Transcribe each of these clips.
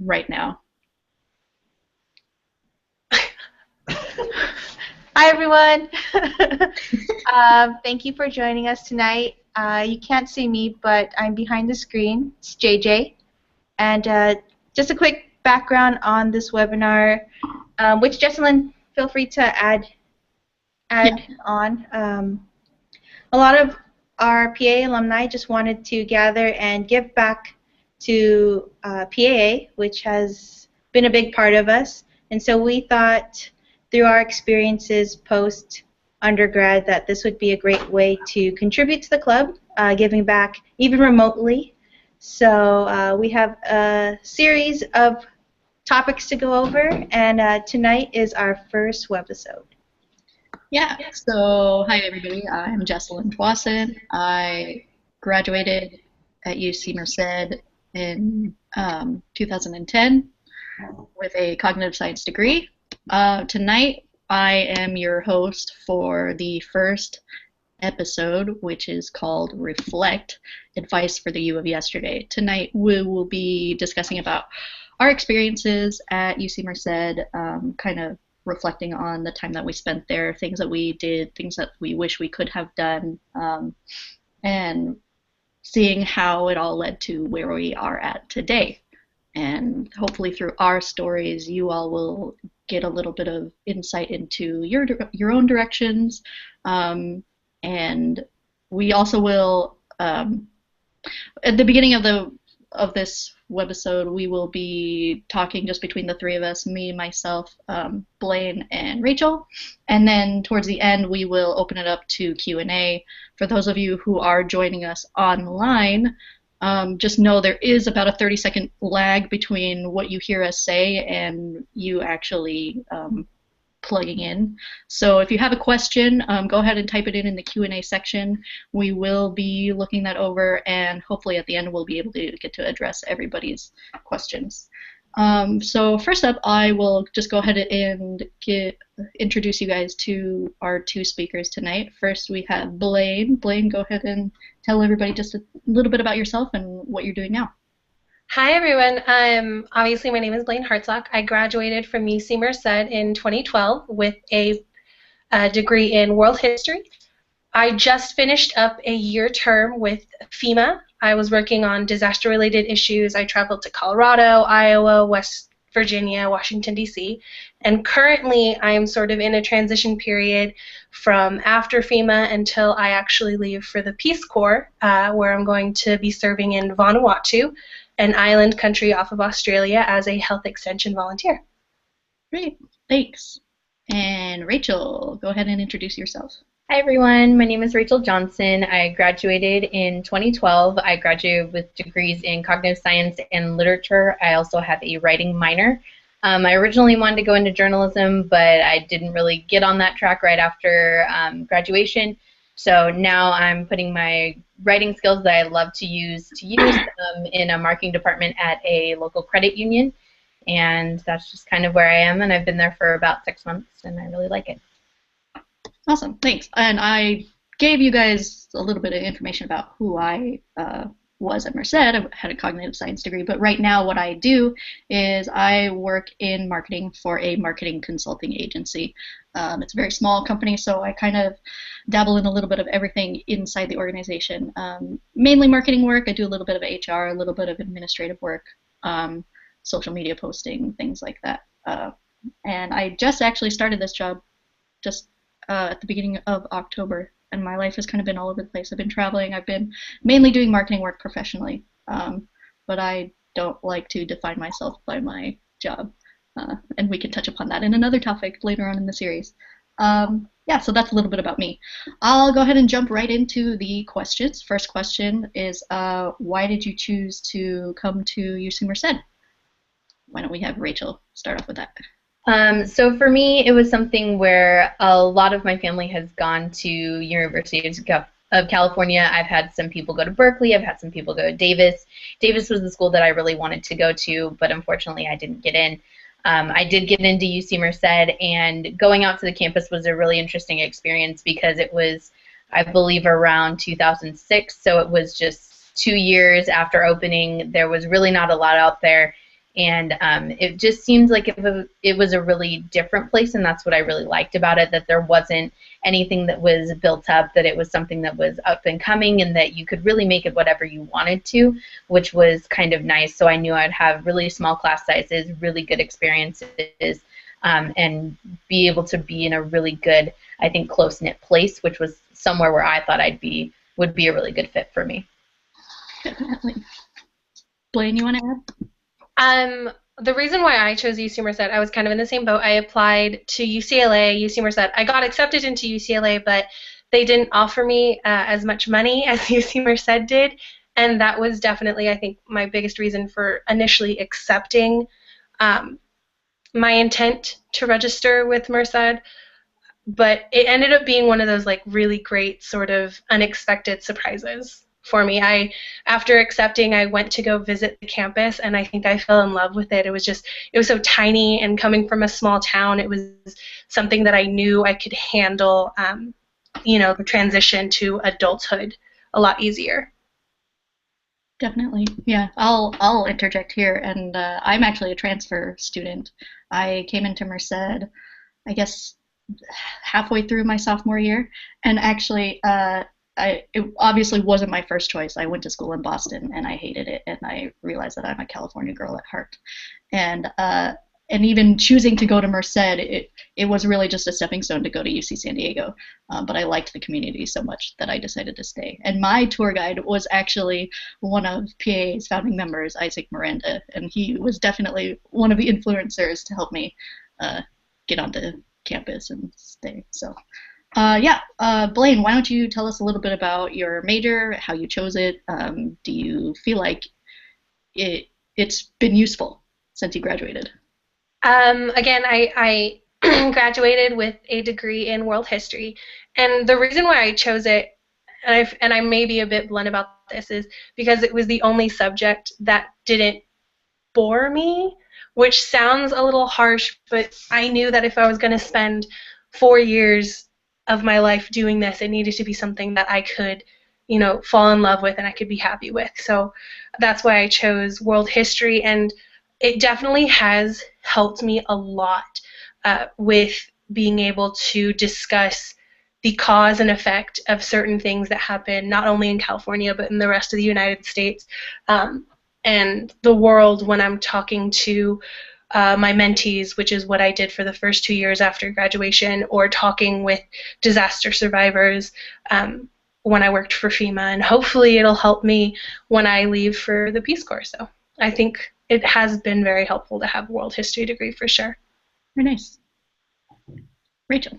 right now. Hi, everyone. Thank you for joining us tonight. You can't see me, but I'm behind the screen. It's JJ. And just a quick background on this webinar, which Jesselyn, feel free to add on. A lot of our PAA alumni just wanted to gather and give back to PAA, which has been a big part of us. And so we thought, through our experiences post-undergrad, that this would be a great way to contribute to the club, giving back even remotely. So we have a series of topics to go over, and tonight is our first webisode. Yeah, so hi everybody, I'm Jesselyn Dwasson. I graduated at UC Merced in 2010 with a cognitive science degree. Tonight I am your host for the first episode, which is called Reflect, Advice for the You of Yesterday. Tonight we will be discussing about our experiences at UC Merced, kind of reflecting on the time that we spent there, things that we did, things that we wish we could have done, and seeing how it all led to where we are at today. And hopefully through our stories, you all will get a little bit of insight into your own directions. And we also will, at the beginning of this webisode, we will be talking just between the three of us, me, myself, Blaine, and Rachel. And then towards the end, we will open it up to Q&A. For those of you who are joining us online, just know there is about a 30-second lag between what you hear us say and you actually plugging in. So if you have a question, go ahead and type it in the Q&A section. We will be looking that over, and hopefully at the end we'll be able to get to address everybody's questions. So first up, I will just go ahead and introduce you guys to our two speakers tonight. First we have Blaine. Blaine, go ahead and tell everybody just a little bit about yourself and what you're doing now. Hi everyone. Obviously my name is Blaine Hartsock. I graduated from UC Merced in 2012 with a degree in world history. I just finished up a year term with FEMA. I was working on disaster-related issues. I traveled to Colorado, Iowa, West Virginia, Washington, D.C. And currently I am sort of in a transition period from after FEMA until I actually leave for the Peace Corps, where I'm going to be serving in Vanuatu, an island country off of Australia, as a health extension volunteer. Great, thanks. And Rachel, go ahead and introduce yourself. Hi everyone, my name is Rachel Johnson. I graduated in 2012. I graduated with degrees in cognitive science and literature. I also have a writing minor. I originally wanted to go into journalism, but I didn't really get on that track right after graduation. So now I'm putting my writing skills that I love to use in a marketing department at a local credit union. And that's just kind of where I am, and I've been there for about 6 months, and I really like it. Awesome, thanks. And I gave you guys a little bit of information about who I was at Merced. I had a cognitive science degree, but right now what I do is I work in marketing for a marketing consulting agency. It's a very small company, so I kind of dabble in a little bit of everything inside the organization. Mainly marketing work. I do a little bit of HR, a little bit of administrative work, social media posting, things like that. And I just actually started this job just at the beginning of October, and my life has kind of been all over the place. I've been traveling. I've been mainly doing marketing work professionally, but I don't like to define myself by my job, and we can touch upon that in another topic later on in the series. Yeah, so that's a little bit about me. I'll go ahead and jump right into the questions. First question is, why did you choose to come to UC Merced? Why don't we have Rachel start off with that? So for me, it was something where a lot of my family has gone to University of California. I've had some people go to Berkeley. I've had some people go to Davis. Davis was the school that I really wanted to go to, but unfortunately I didn't get in. I did get into UC Merced, and going out to the campus was a really interesting experience because it was, I believe, around 2006, so it was just 2 years after opening. There was really not a lot out there. and it just seemed like it was a really different place, and that's what I really liked about it, that there wasn't anything that was built up, that it was something that was up and coming, and that you could really make it whatever you wanted to, which was kind of nice. So I knew I'd have really small class sizes, really good experiences, and be able to be in a really good, I think, close-knit place, which was somewhere where I thought would be a really good fit for me. Definitely. Blaine, you want to add? The reason why I chose UC Merced, I was kind of in the same boat. I applied to UCLA, UC Merced. I got accepted into UCLA, but they didn't offer me as much money as UC Merced did, and that was definitely, I think, my biggest reason for initially accepting my intent to register with Merced. But it ended up being one of those like really great sort of unexpected surprises for me. After accepting, I went to go visit the campus, and I think I fell in love with it. It was so tiny, and coming from a small town, it was something that I knew I could handle, the transition to adulthood a lot easier. Definitely. Yeah, I'll interject here, and I'm actually a transfer student. I came into Merced, I guess, halfway through my sophomore year, and actually, it obviously wasn't my first choice. I went to school in Boston, and I hated it, and I realized that I'm a California girl at heart, and even choosing to go to Merced, it was really just a stepping stone to go to UC San Diego. But I liked the community so much that I decided to stay. And my tour guide was actually one of PA's founding members, Isaac Miranda, and he was definitely one of the influencers to help me get onto campus and stay. So, Blaine, why don't you tell us a little bit about your major, how you chose it? Do you feel like it's been useful since you graduated? Again, I graduated with a degree in world history, and the reason why I chose it, and I may be a bit blunt about this, is because it was the only subject that didn't bore me, which sounds a little harsh, but I knew that if I was going to spend 4 years of my life doing this, it needed to be something that I could, fall in love with and I could be happy with. So that's why I chose world history, and it definitely has helped me a lot with being able to discuss the cause and effect of certain things that happen not only in California but in the rest of the United States and the world when I'm talking to my mentees, which is what I did for the first 2 years after graduation, or talking with disaster survivors when I worked for FEMA, and hopefully it'll help me when I leave for the Peace Corps. So I think it has been very helpful to have a world history degree for sure. Very nice. Rachel.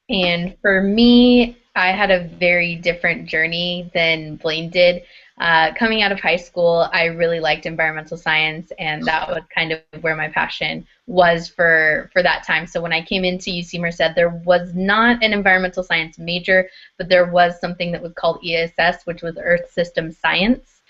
And for me, I had a very different journey than Blaine did. Coming out of high school, I really liked environmental science, and that was kind of where my passion was for that time. So when I came into UC Merced, there was not an environmental science major, but there was something that was called ESS, which was Earth System Science.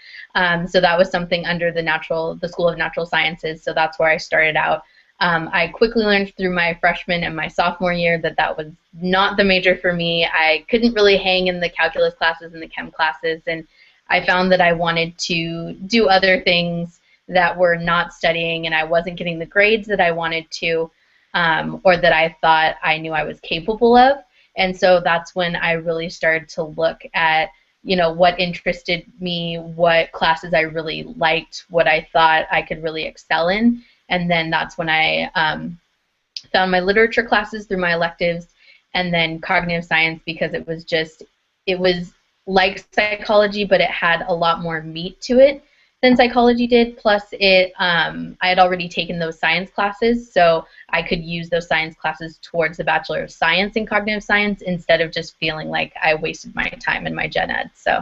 So that was something under the School of Natural Sciences, so that's where I started out. I quickly learned through my freshman and my sophomore year that was not the major for me. I couldn't really hang in the calculus classes and the chem classes, and I found that I wanted to do other things that were not studying, and I wasn't getting the grades that I wanted to, or that I thought I knew I was capable of. And so that's when I really started to look at what interested me, what classes I really liked, what I thought I could really excel in. And then that's when I found my literature classes through my electives, and then cognitive science, because it was like psychology, but it had a lot more meat to it than psychology did. Plus, I had already taken those science classes, so I could use those science classes towards the Bachelor of Science in Cognitive Science instead of just feeling like I wasted my time in my gen ed. So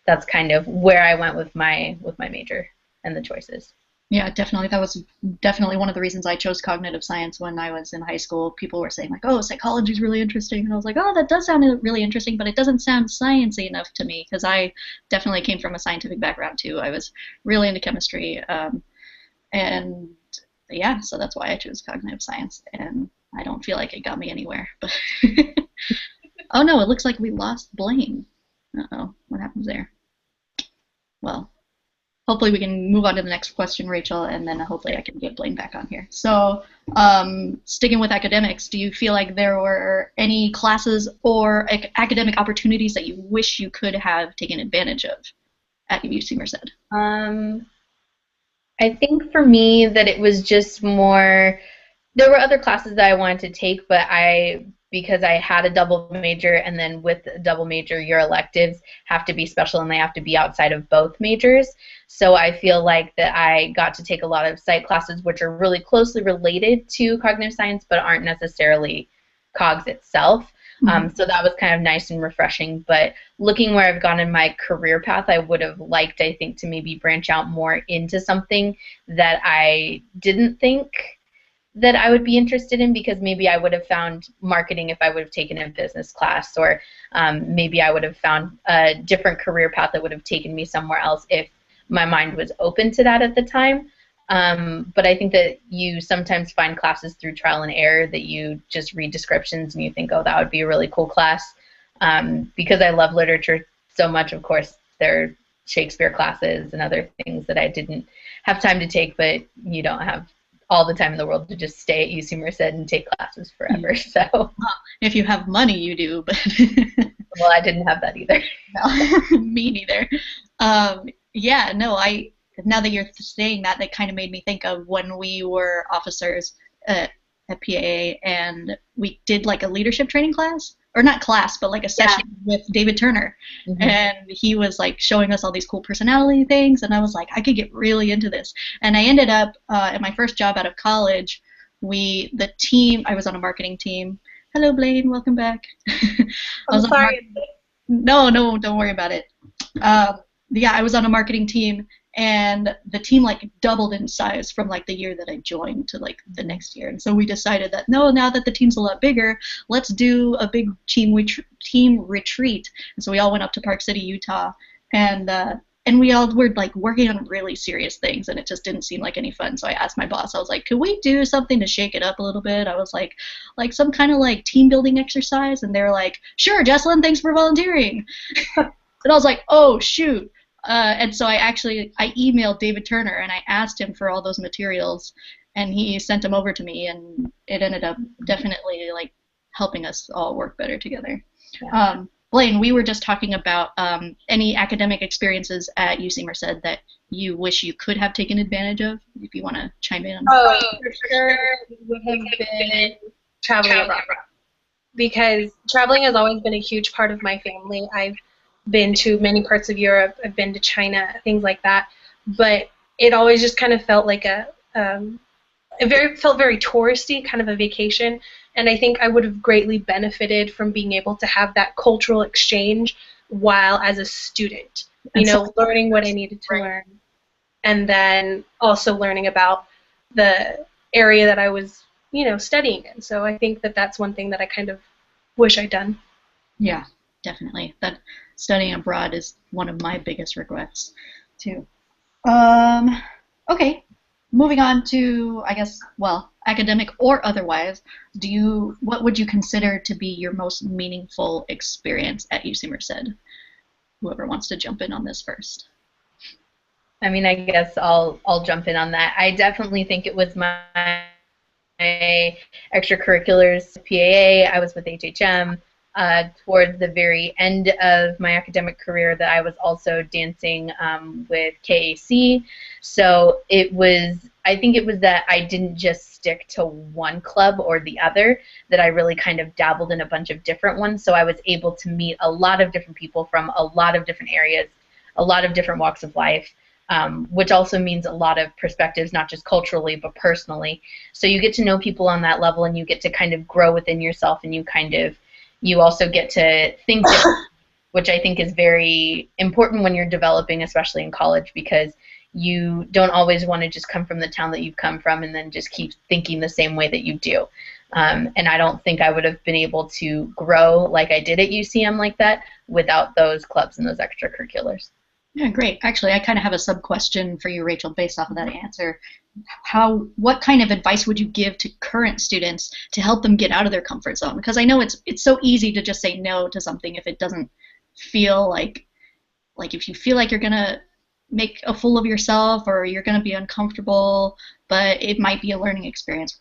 that's kind of where I went with my major and the choices. Yeah, definitely. That was definitely one of the reasons I chose cognitive science when I was in high school. People were saying, like, oh, psychology is really interesting. And I was like, oh, that does sound really interesting, but it doesn't sound sciencey enough to me, because I definitely came from a scientific background, too. I was really into chemistry. And, yeah, so that's why I chose cognitive science. And I don't feel like it got me anywhere. But oh, no, it looks like we lost Blaine. Uh-oh, what happens there? Well, hopefully we can move on to the next question, Rachel, and then hopefully I can get Blaine back on here. So, sticking with academics, do you feel like there were any classes or academic opportunities that you wish you could have taken advantage of at UC Merced? I think for me that it was just more, there were other classes that I wanted to take, but because I had a double major, and then with a double major, your electives have to be special and they have to be outside of both majors. So I feel like that I got to take a lot of psych classes which are really closely related to cognitive science but aren't necessarily COGS itself. So that was kind of nice and refreshing. But looking where I've gone in my career path, I would have liked, I think, to maybe branch out more into something that I didn't think that I would be interested in, because maybe I would have found marketing if I would have taken a business class, or maybe I would have found a different career path that would have taken me somewhere else if my mind was open to that at the time. But I think that you sometimes find classes through trial and error that you just read descriptions and you think, oh, that would be a really cool class. Because I love literature so much, of course, there are Shakespeare classes and other things that I didn't have time to take, but you don't have all the time in the world to just stay at UC Merced and take classes forever. So, well, if you have money, you do, but well, I didn't have that either. No, me neither. Yeah, no, now that you're saying that, that kind of made me think of when we were officers at PAA, and we did like a leadership training class, or not class, but like a session with David Turner, and he was like showing us all these cool personality things, and I was like, I could get really into this. And I ended up at my first job out of college, I was on a marketing team. Hello, Blaine, welcome back. I'm sorry. No, don't worry about it. Yeah, I was on a marketing team, and the team like doubled in size from like the year that I joined to like the next year. And so we decided that no, now that the team's a lot bigger, let's do a big team retreat. And so we all went up to Park City, Utah, and we all were like working on really serious things, and it just didn't seem like any fun. So I asked my boss, I was like, could we do something to shake it up a little bit? I was like some kind of like team building exercise, and they were like, sure, Jesselyn, thanks for volunteering. And I was like, oh shoot. And so I emailed David Turner, and I asked him for all those materials, and he sent them over to me, and it ended up definitely like helping us all work better together. Yeah. Blaine, we were just talking about any academic experiences at UC Merced that you wish you could have taken advantage of, if you want to chime in on that. Oh, for sure, it would have been traveling abroad. Because traveling has always been a huge part of my family. I've been to many parts of Europe, I've been to China, things like that, but it always just kind of felt like felt very touristy, kind of a vacation, and I think I would have greatly benefited from being able to have that cultural exchange while as a student, learning what I needed to learn, and then also learning about the area that I was, studying in. So I think that that's one thing that I kind of wish I'd done. Yeah, definitely. That studying abroad is one of my biggest regrets, too. Okay, moving on to, I guess, academic or otherwise, what would you consider to be your most meaningful experience at UC Merced? Whoever wants to jump in on this first. I mean, I guess I'll jump in on that. I definitely think it was my extracurriculars. PAA, I was with HHM. Towards the very end of my academic career, that I was also dancing with KAC. So I think it was that I didn't just stick to one club or the other, that I really kind of dabbled in a bunch of different ones. So I was able to meet a lot of different people from a lot of different areas, a lot of different walks of life, which also means a lot of perspectives, not just culturally, but personally. So you get to know people on that level, and you get to kind of grow within yourself, and you also get to think differently, which I think is very important when you're developing, especially in college, because you don't always want to just come from the town that you've come from and then just keep thinking the same way that you do. And I don't think I would have been able to grow like I did at UCM like that without those clubs and those extracurriculars. Yeah, great. Actually, I kind of have a sub-question for you, Rachel, based off of that answer. What kind of advice would you give to current students to help them get out of their comfort zone? Because I know it's so easy to just say no to something if it doesn't feel like if you feel like you're gonna make a fool of yourself, or you're going to be uncomfortable, but it might be a learning experience.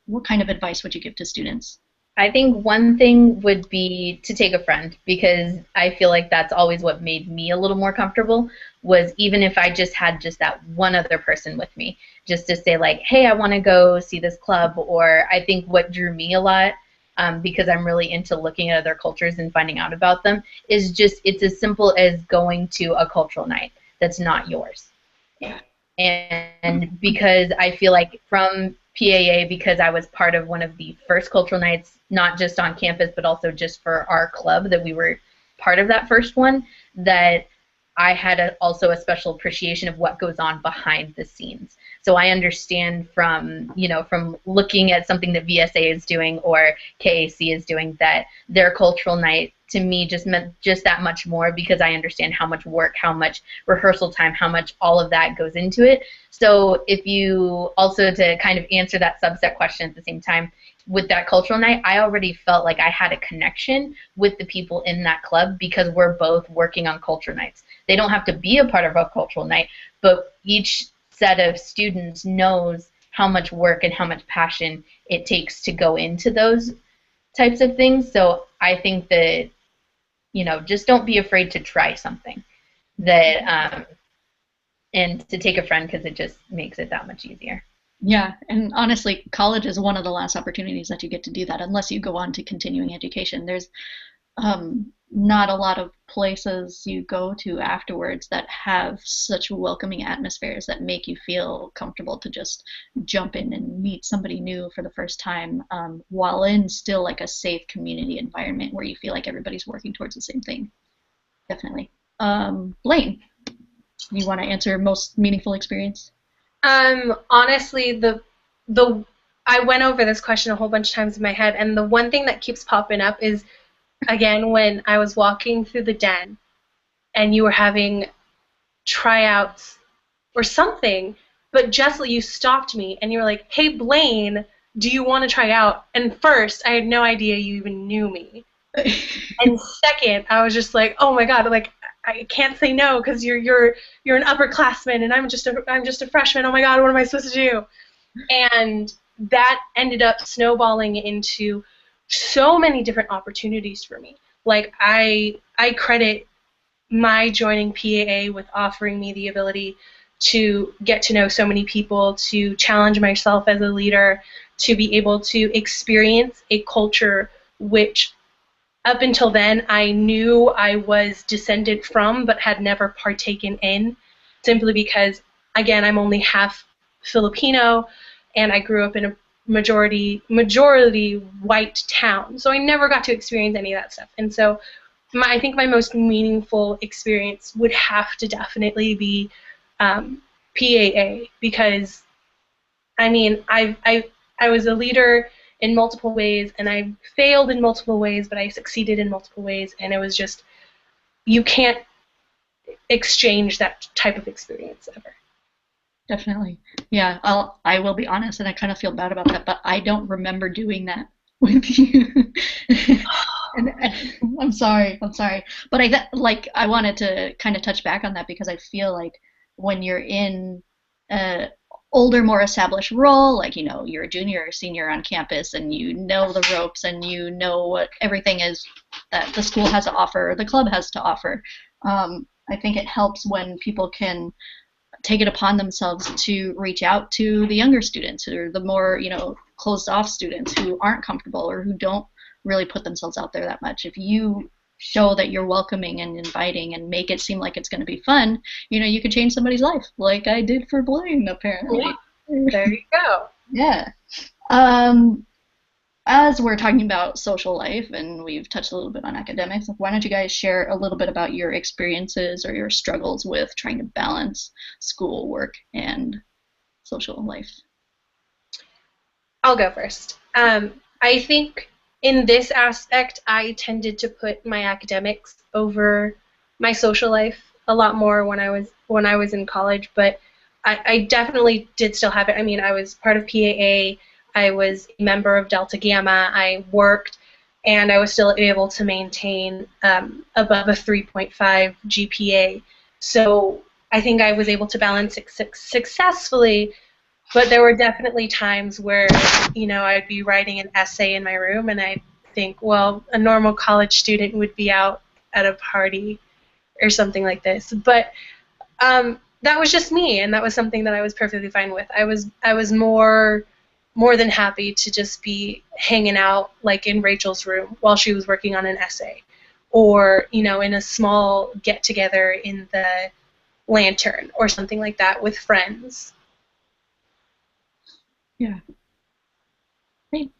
What kind of advice would you give to students? I think one thing would be to take a friend, because I feel like that's always what made me a little more comfortable, was even if I just had just that one other person with me, just to say like, hey, I want to go see this club. Or I think what drew me a lot, because I'm really into looking at other cultures and finding out about them, is just it's as simple as going to a cultural night that's not yours. And because I feel like from PAA, because I was part of one of the first cultural nights, not just on campus, but also just for our club, that we were part of that first one, that I had also a special appreciation of what goes on behind the scenes. So I understand from, from looking at something that VSA is doing or KAC is doing, that their cultural night to me just meant just that much more, because I understand how much work, how much rehearsal time, how much all of that goes into it. So if you also, to kind of answer that subset question at the same time, with that cultural night, I already felt like I had a connection with the people in that club, because we're both working on culture nights. They don't have to be a part of a cultural night, but each set of students knows how much work and how much passion it takes to go into those types of things. So I think that, just don't be afraid to try something, that and to take a friend, because it just makes it that much easier. Yeah, and honestly, college is one of the last opportunities that you get to do that, unless you go on to continuing education. There's not a lot of places you go to afterwards that have such welcoming atmospheres that make you feel comfortable to just jump in and meet somebody new for the first time, while in still like a safe community environment where you feel like everybody's working towards the same thing. Definitely. Blaine, you want to answer most meaningful experience? Honestly, the I went over this question a whole bunch of times in my head, and the one thing that keeps popping up is, again, when I was walking through the den and you were having tryouts or something, but Jessel, you stopped me and you were like, hey, Blaine, do you want to try out? And first, I had no idea you even knew me. And second, I was just like, oh my God, like, I can't say no because you're an upperclassman and I'm just a freshman. Oh my God, what am I supposed to do? And that ended up snowballing into so many different opportunities for me. Like I credit my joining PAA with offering me the ability to get to know so many people, to challenge myself as a leader, to be able to experience a culture which up until then I knew I was descended from but had never partaken in, simply because, again, I'm only half Filipino and I grew up in a majority white town. So I never got to experience any of that stuff. And so I think my most meaningful experience would have to definitely be PAA, because I mean I was a leader in multiple ways and I failed in multiple ways, but I succeeded in multiple ways, and it was just, you can't exchange that type of experience ever. Definitely. Yeah, I will be honest, and I kind of feel bad about that, but I don't remember doing that with you. and I'm sorry. But I wanted to kind of touch back on that, because I feel like when you're in a older, more established role, like, you're a junior or senior on campus and you know the ropes and you know what everything is that the school has to offer, or the club has to offer. I think it helps when people can take it upon themselves to reach out to the younger students, or the more, closed off students who aren't comfortable or who don't really put themselves out there that much. If you show that you're welcoming and inviting and make it seem like it's going to be fun, you could change somebody's life, like I did for Blaine, apparently. There you go. Yeah. As we're talking about social life and we've touched a little bit on academics, why don't you guys share a little bit about your experiences or your struggles with trying to balance school, work, and social life? I'll go first. I think in this aspect, I tended to put my academics over my social life a lot more when I was in college, but I definitely did still have it. I mean, I was part of PAA, I was a member of Delta Gamma, I worked, and I was still able to maintain above a 3.5 GPA. So I think I was able to balance it successfully, but there were definitely times where, I'd be writing an essay in my room and I'd think, well, a normal college student would be out at a party or something like this. But that was just me, and that was something that I was perfectly fine with. I was more than happy to just be hanging out like in Rachel's room while she was working on an essay, or in a small get together in the Lantern or something like that with friends. Yeah. Great.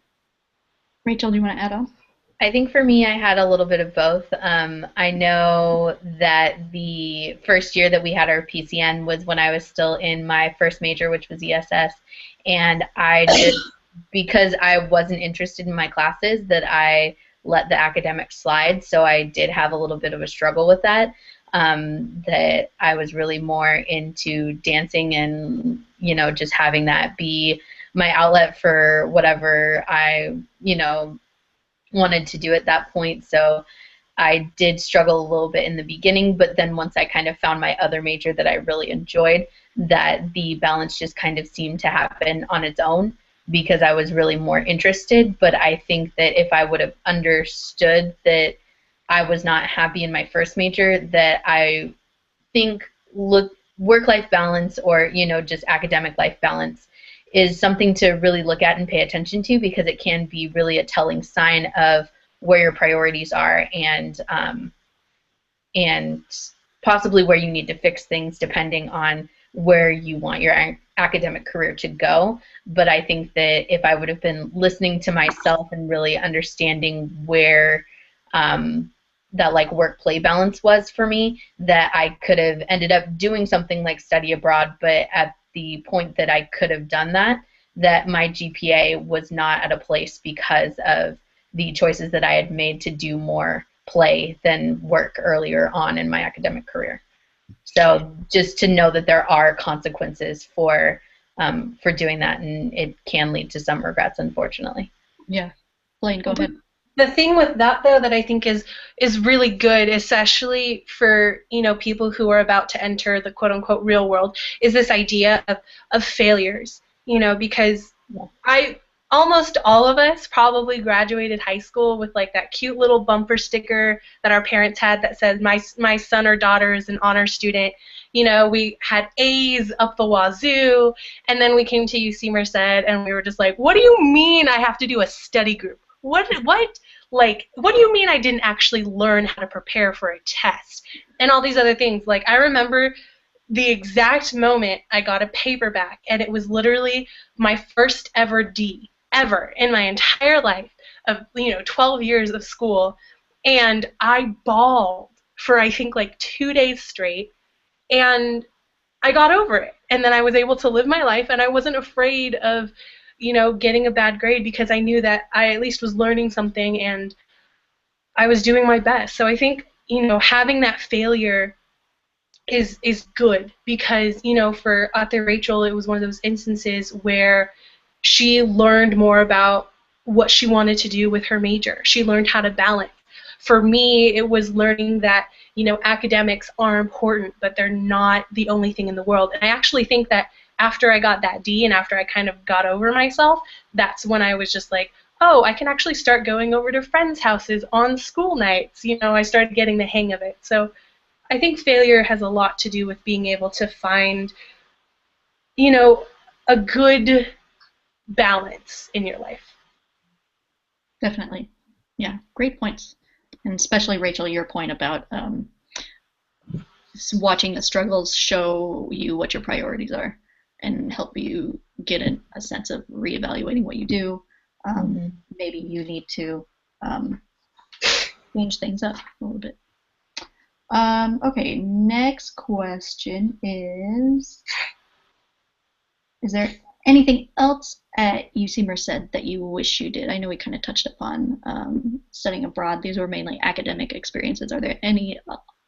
Rachel, do you want to add on? I think for me, I had a little bit of both. I know that the first year that we had our PCN was when I was still in my first major, which was ESS, and I just, because I wasn't interested in my classes, that I let the academics slide, so I did have a little bit of a struggle with that, that I was really more into dancing and, just having that be my outlet for whatever I, wanted to do at that point. So I did struggle a little bit in the beginning, but then once I kind of found my other major that I really enjoyed, that the balance just kind of seemed to happen on its own because I was really more interested. But I think that if I would have understood that I was not happy in my first major, that I think work-life balance or, just academic life balance is something to really look at and pay attention to, because it can be really a telling sign of where your priorities are and possibly where you need to fix things depending on where you want your academic career to go. But I think that if I would have been listening to myself and really understanding where that like work-play balance was for me, that I could have ended up doing something like study abroad, but at the point that I could have done that my GPA was not at a place because of the choices that I had made to do more play than work earlier on in my academic career. So just to know that there are consequences for doing that, and it can lead to some regrets, unfortunately. Yeah. Blaine, go ahead. The thing with that, though, that I think is really good, especially for people who are about to enter the quote unquote real world, is this idea of failures. Because almost all of us probably graduated high school with like that cute little bumper sticker that our parents had that said my son or daughter is an honor student. We had A's up the wazoo, and then we came to UC Merced and we were just like, what do you mean I have to do a study group? What do you mean I didn't actually learn how to prepare for a test? And all these other things. Like, I remember the exact moment I got a paperback, and it was literally my first ever D ever in my entire life of 12 years of school, and I bawled for I think like 2 days straight, and I got over it. And then I was able to live my life, and I wasn't afraid of getting a bad grade because I knew that I at least was learning something and I was doing my best. So I think, having that failure is good because, for author Rachel, it was one of those instances where she learned more about what she wanted to do with her major. She learned how to balance. For me, it was learning that, academics are important, but they're not the only thing in the world. And I actually think that after I got that D and after I kind of got over myself, that's when I was just like, oh, I can actually start going over to friends' houses on school nights. I started getting the hang of it. So I think failure has a lot to do with being able to find, a good balance in your life. Definitely. Yeah, great points. And especially, Rachel, your point about watching the struggles show you what your priorities are and help you get a sense of reevaluating what you do. Maybe you need to change things up a little bit. Okay, next question is there anything else at UC Merced that you wish you did? I know we kind of touched upon studying abroad. These were mainly academic experiences. Are there any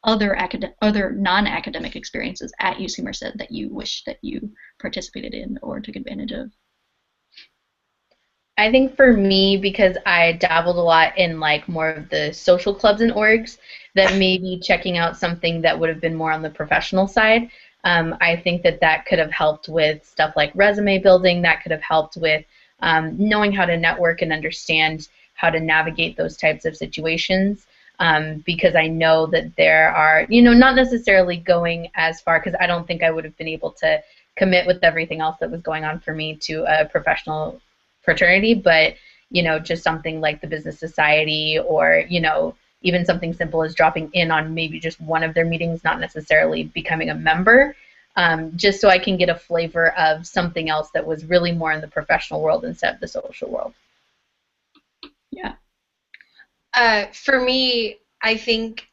other non-academic experiences at UC Merced that you wish that you participated in or took advantage of? I think for me, because I dabbled a lot in like more of the social clubs and orgs, that maybe checking out something that would have been more on the professional side I think that that could have helped with stuff like resume building. That could have helped with knowing how to network and understand how to navigate those types of situations. Because I know that there are, not necessarily going as far, because I don't think I would have been able to commit with everything else that was going on for me to a professional fraternity, but, just something like the business society, or, even something simple as dropping in on maybe just one of their meetings, not necessarily becoming a member, just so I can get a flavor of something else that was really more in the professional world instead of the social world. Yeah. For me, I think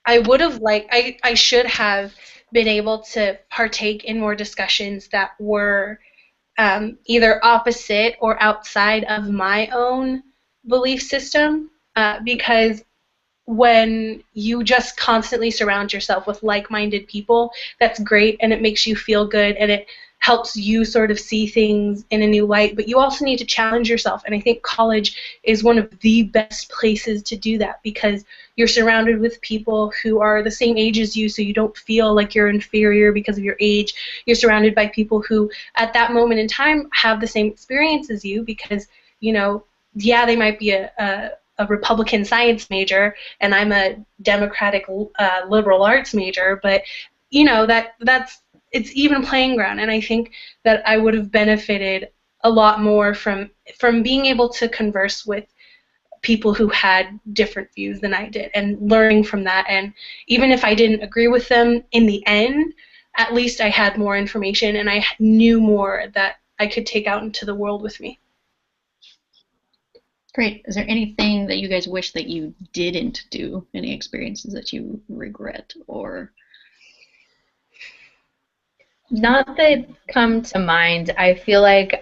I would have I should have been able to partake in more discussions that were either opposite or outside of my own belief system, because when you just constantly surround yourself with like-minded people, that's great, and it makes you feel good, and it helps you sort of see things in a new light, but you also need to challenge yourself, and I think college is one of the best places to do that, because you're surrounded with people who are the same age as you, so you don't feel like you're inferior because of your age. You're surrounded by people who, at that moment in time, have the same experience as you, because, yeah, they might be a Republican science major, and I'm a Democratic liberal arts major, but that's it's even playing ground, and I think that I would have benefited a lot more from being able to converse with people who had different views than I did, and learning from that. And even if I didn't agree with them in the end, at least I had more information, and I knew more that I could take out into the world with me. Great. Is there anything that you guys wish that you didn't do? Any experiences that you regret or? Not that come to mind. I feel like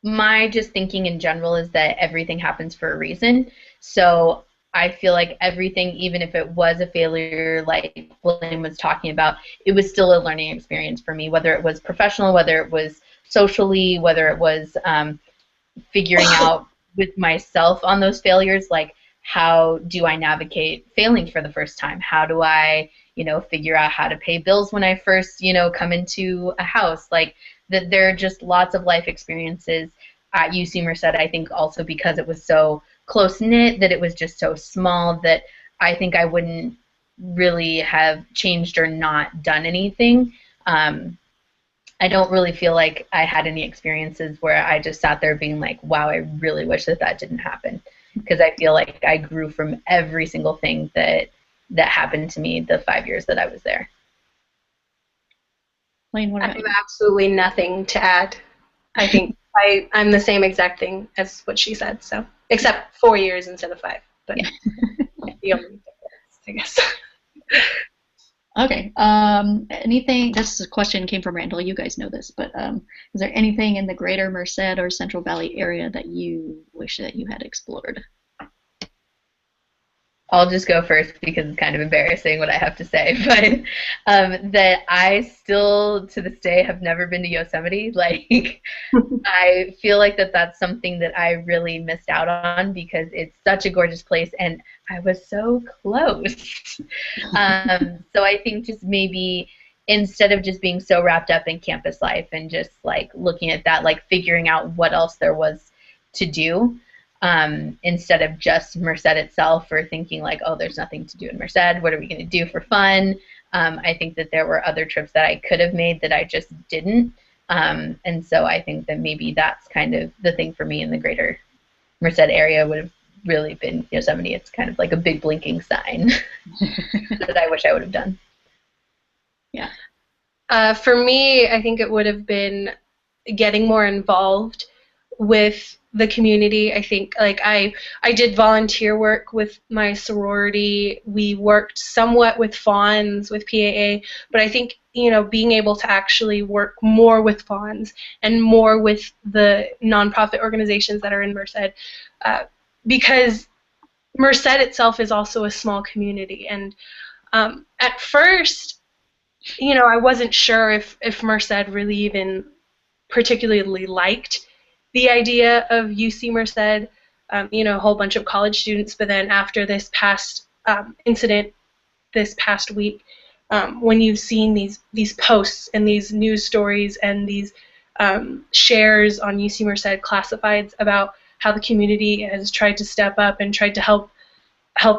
my just thinking in general is that everything happens for a reason. So I feel like everything, even if it was a failure, like William was talking about, it was still a learning experience for me, whether it was professional, whether it was socially, whether it was figuring out with myself on those failures, like how do I navigate failing for the first time? How do I, figure out how to pay bills when I first, come into a house? Like that, there are just lots of life experiences at UC Merced. I think also because it was so close knit, that it was just so small, that I think I wouldn't really have changed or not done anything. I don't really feel like I had any experiences where I just sat there being like, wow, I really wish that that didn't happen. Because I feel like I grew from every single thing that happened to me the 5 years that I was there. Lane, what I about have you? absolutely nothing to add. I think I'm the same exact thing as what she said, so except 4 years instead of 5, but Yeah. the only difference, I guess. Okay. Anything? This question came from Randall. You guys know this, but is there anything in the Greater Merced or Central Valley area that you wish that you had explored? I'll just go first because it's kind of embarrassing what I have to say, but that I still, to this day, have never been to Yosemite. Like, I feel like that's something that I really missed out on because it's such a gorgeous place, and I was so close. So I think just maybe instead of just being so wrapped up in campus life and just like looking at that, like figuring out what else there was to do, instead of just Merced itself, or thinking like, oh, there's nothing to do in Merced, what are we going to do for fun? I think that there were other trips that I could have made that I just didn't. And so I think that maybe that's kind of the thing for me in the Greater Merced area would have really been Yosemite. It's kind of like a big blinking sign that I wish I would have done. Yeah. For me, I think it would have been getting more involved with the community. I think like I did volunteer work with my sorority. We worked somewhat with Fawns, with PAA, but I think being able to actually work more with Fawns and more with the nonprofit organizations that are in Merced, because Merced itself is also a small community, and at first, I wasn't sure if Merced really even particularly liked the idea of UC Merced, a whole bunch of college students, but then after this past incident this past week, when you've seen these posts and these news stories and these shares on UC Merced classifieds about how the community has tried to step up and tried to help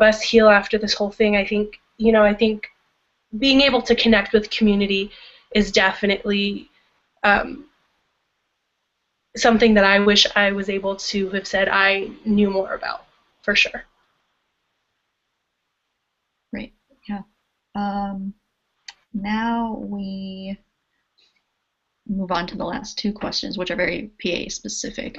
us heal after this whole thing. I think being able to connect with community is definitely something that I wish I was able to have said I knew more about, for sure. Great. Yeah. Now we move on to the last two questions, which are very PA specific.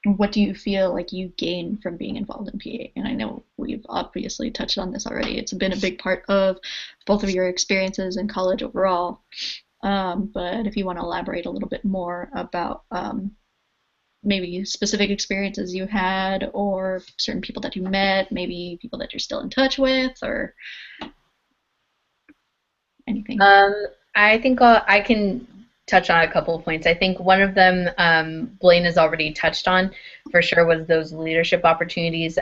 What do you feel like you gain from being involved in PA? And I know we've obviously touched on this already. It's been a big part of both of your experiences in college overall. But if you want to elaborate a little bit more about maybe specific experiences you had, or certain people that you met, maybe people that you're still in touch with, or anything. I think I can touch on a couple of points. I think one of them Blaine has already touched on for sure was those leadership opportunities.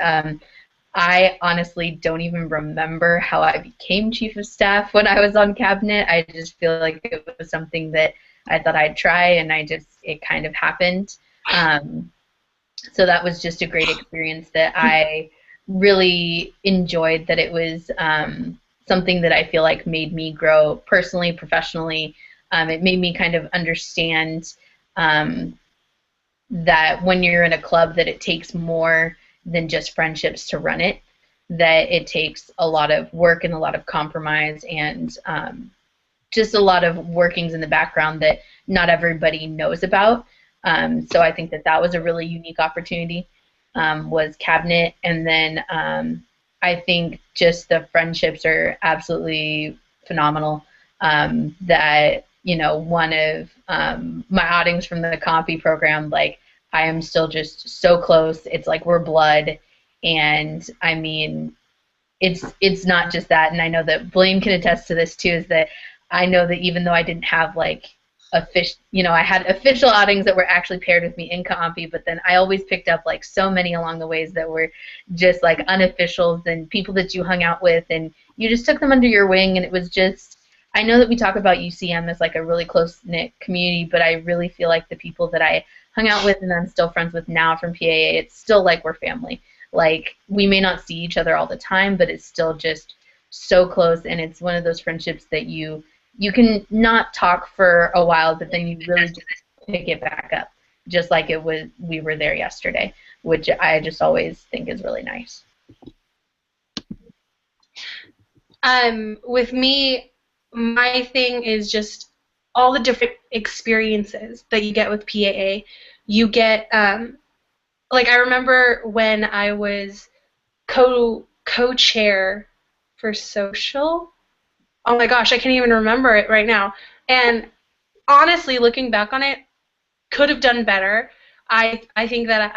I honestly don't even remember how I became chief of staff when I was on cabinet. I just feel like it was something that I thought I'd try, and it kind of happened. So that was just a great experience that I really enjoyed, that it was something that I feel like made me grow personally, professionally. It made me kind of understand that when you're in a club that it takes more than just friendships to run it, that it takes a lot of work and a lot of compromise and just a lot of workings in the background that not everybody knows about. So I think that was a really unique opportunity, was cabinet. And then I think just the friendships are absolutely phenomenal. That, one of my outings from the compy program, like, I am still just so close. It's like we're blood. And I mean, it's not just that. And I know that Blaine can attest to this too, is that I know that even though I didn't have like I had official outings that were actually paired with me in compy, but then I always picked up like so many along the ways that were just like unofficials and people that you hung out with, and you just took them under your wing. And it was just, I know that we talk about UCM as like a really close-knit community, but I really feel like the people that I hung out with and I'm still friends with now from PAA, it's still like we're family. Like, we may not see each other all the time, but it's still just so close, and it's one of those friendships that you can not talk for a while, but then you really just pick it back up, just like we were there yesterday, which I just always think is really nice. With me, my thing is just all the different experiences that you get with PAA. You get, like, I remember when I was co-chair for social. Oh my gosh, I can't even remember it right now. And honestly, looking back on it, could have done better. I think that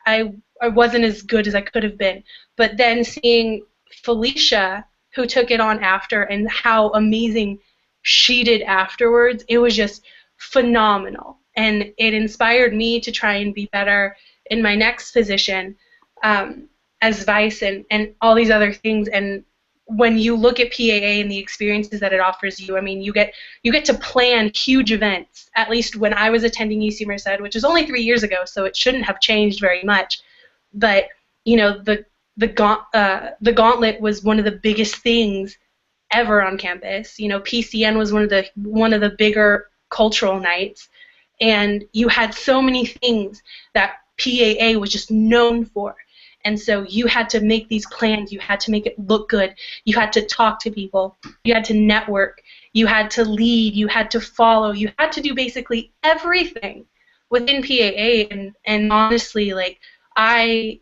I wasn't as good as I could have been. But then seeing Felicia, who took it on after, and how amazing she did afterwards, it was just phenomenal. And it inspired me to try and be better in my next position as vice and all these other things. And when you look at PAA and the experiences that it offers you, I mean, you get to plan huge events. At least when I was attending UC Merced, which is only 3 years ago, so it shouldn't have changed very much. But the gauntlet was one of the biggest things ever on campus. PCN was one of the bigger cultural nights, and you had so many things that PAA was just known for. And so you had to make these plans. You had to make it look good. You had to talk to people. You had to network. You had to lead. You had to follow. You had to do basically everything within PAA. And honestly, like, I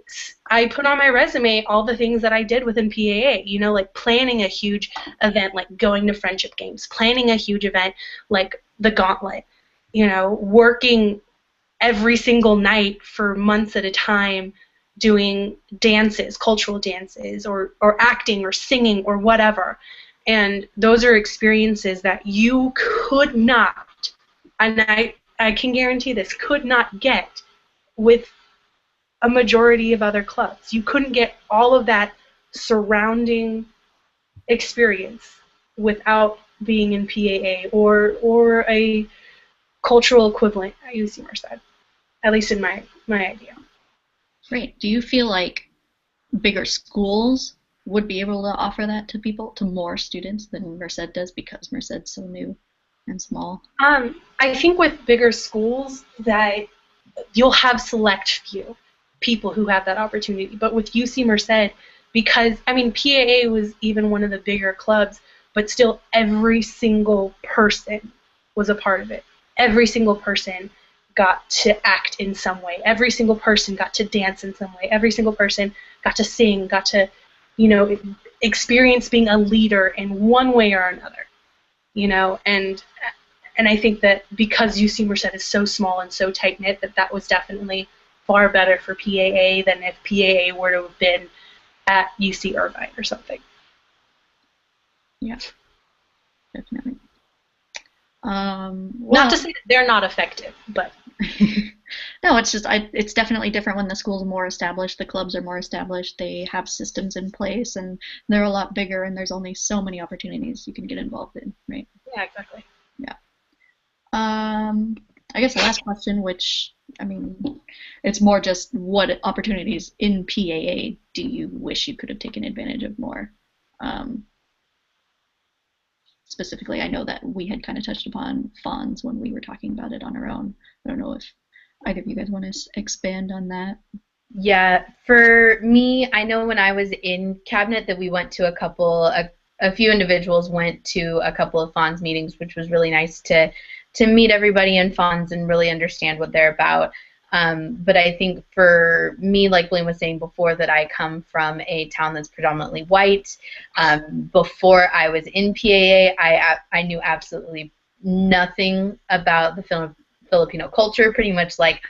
put on my resume all the things that I did within PAA. Like planning a huge event, like going to friendship games, planning a huge event like the Gauntlet. Working every single night for months at a time, doing dances, cultural dances, or acting or singing or whatever. And those are experiences that you could not, and I can guarantee this, could not get with a majority of other clubs. You couldn't get all of that surrounding experience without being in PAA or a cultural equivalent at UC Merced, at least in my idea. Great. Do you feel like bigger schools would be able to offer that to people, to more students than Merced does because Merced's so new and small? I think with bigger schools that you'll have select few people who have that opportunity. But with UC Merced, because, I mean, PAA was even one of the bigger clubs, but still every single person was a part of it. Every single person got to act in some way. Every single person got to dance in some way. Every single person got to sing, got to, experience being a leader in one way or another, and I think that because UC Merced is so small and so tight-knit, that was definitely far better for PAA than if PAA were to have been at UC Irvine or something. Yeah, definitely. Not to say that they're not effective, but no, it's just it's definitely different when the school's more established, the clubs are more established, they have systems in place, and they're a lot bigger, and there's only so many opportunities you can get involved in, right? Yeah, exactly. Yeah. I guess the last question, which, I mean, it's more just what opportunities in PAA do you wish you could have taken advantage of more? Specifically, I know that we had kind of touched upon fonts when we were talking about it on our own. I don't know if either of you guys want to expand on that. Yeah, for me, I know when I was in cabinet that we went to a few individuals went to a couple of FONS meetings, which was really nice to meet everybody in FONS and really understand what they're about. But I think for me, like Blaine was saying before, that I come from a town that's predominantly white. Before I was in PAA, I knew absolutely nothing about the Filipino culture. Pretty much, like,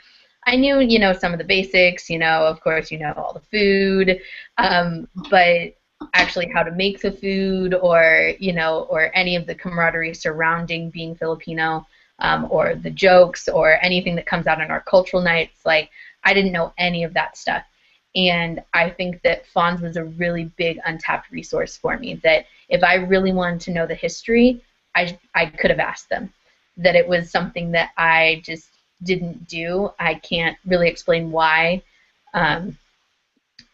I knew, some of the basics. Of course, all the food, but actually how to make the food, or any of the camaraderie surrounding being Filipino. Or the jokes or anything that comes out in our cultural nights. Like, I didn't know any of that stuff. And I think that FONS was a really big untapped resource for me, that if I really wanted to know the history, I could have asked them. That it was something that I just didn't do. I can't really explain why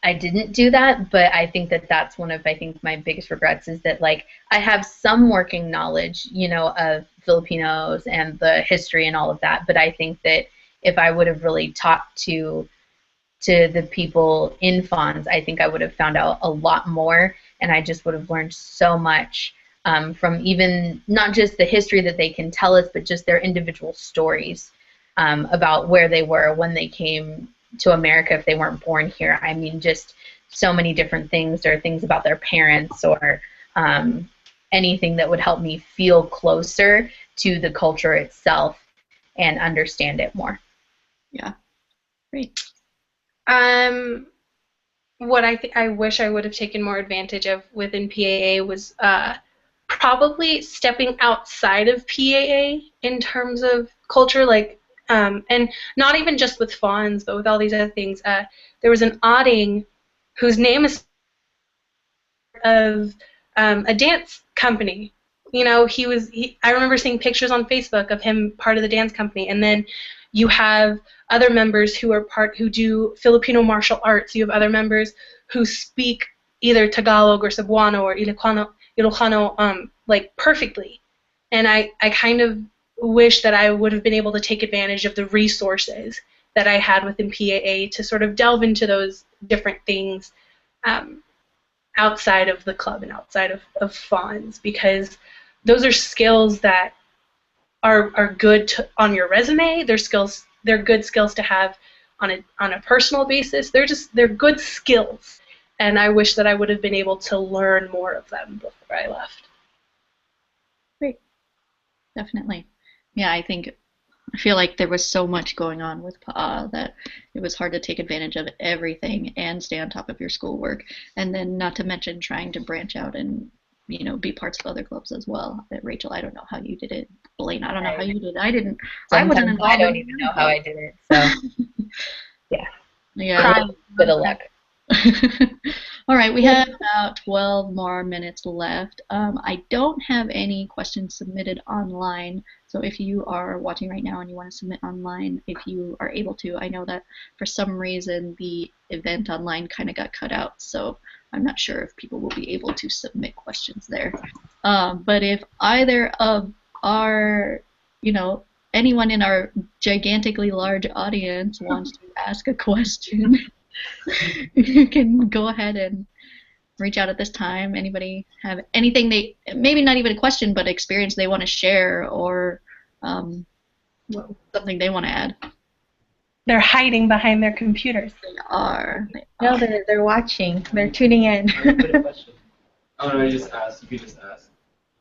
I didn't do that, but I think that that's one of, my biggest regrets, is that, like, I have some working knowledge, of Filipinos and the history and all of that, but I think that if I would have really talked to the people in FONS, I think I would have found out a lot more, and I just would have learned so much from even not just the history that they can tell us, but just their individual stories about where they were when they came to America, if they weren't born here. I mean, just so many different things. There are things about their parents, or anything that would help me feel closer to the culture itself and understand it more. Yeah, great. What I wish I would have taken more advantage of within PAA was probably stepping outside of PAA in terms of culture, like, and not even just with FONS, but with all these other things. There was an Odding whose name is of a dance company. I remember seeing pictures on Facebook of him part of the dance company, and then you have other members who do Filipino martial arts. You have other members who speak either Tagalog or Cebuano or Ilocano like perfectly. And I kind of wish that I would have been able to take advantage of the resources that I had within PAA to sort of delve into those different things outside of the club and outside of FONS, because those are skills that are good on your resume. They're good skills to have on a personal basis. They're good skills, and I wish that I would have been able to learn more of them before I left. Great. Definitely. Yeah, I feel like there was so much going on with PAA that it was hard to take advantage of everything and stay on top of your schoolwork, and then not to mention trying to branch out and be parts of other clubs as well. Rachel, I don't know how you did it. Blaine, I don't know how you did it. I didn't. I wasn't involved. I don't even know how I did it. So yeah. Yeah. A bit of luck. All right, we have about 12 more minutes left. I don't have any questions submitted online, so if you are watching right now and you want to submit online, if you are able to, I know that for some reason the event online kind of got cut out, so I'm not sure if people will be able to submit questions there. But if either of our, you know, anyone in our gigantically large audience wants to ask a question, you can go ahead and reach out at this time. Anybody have anything they, maybe not even a question, but experience they want to share, or something they want to add? They're hiding behind their computers. They are. No, they're watching. They're tuning in. Oh, no, I just asked. You could just ask.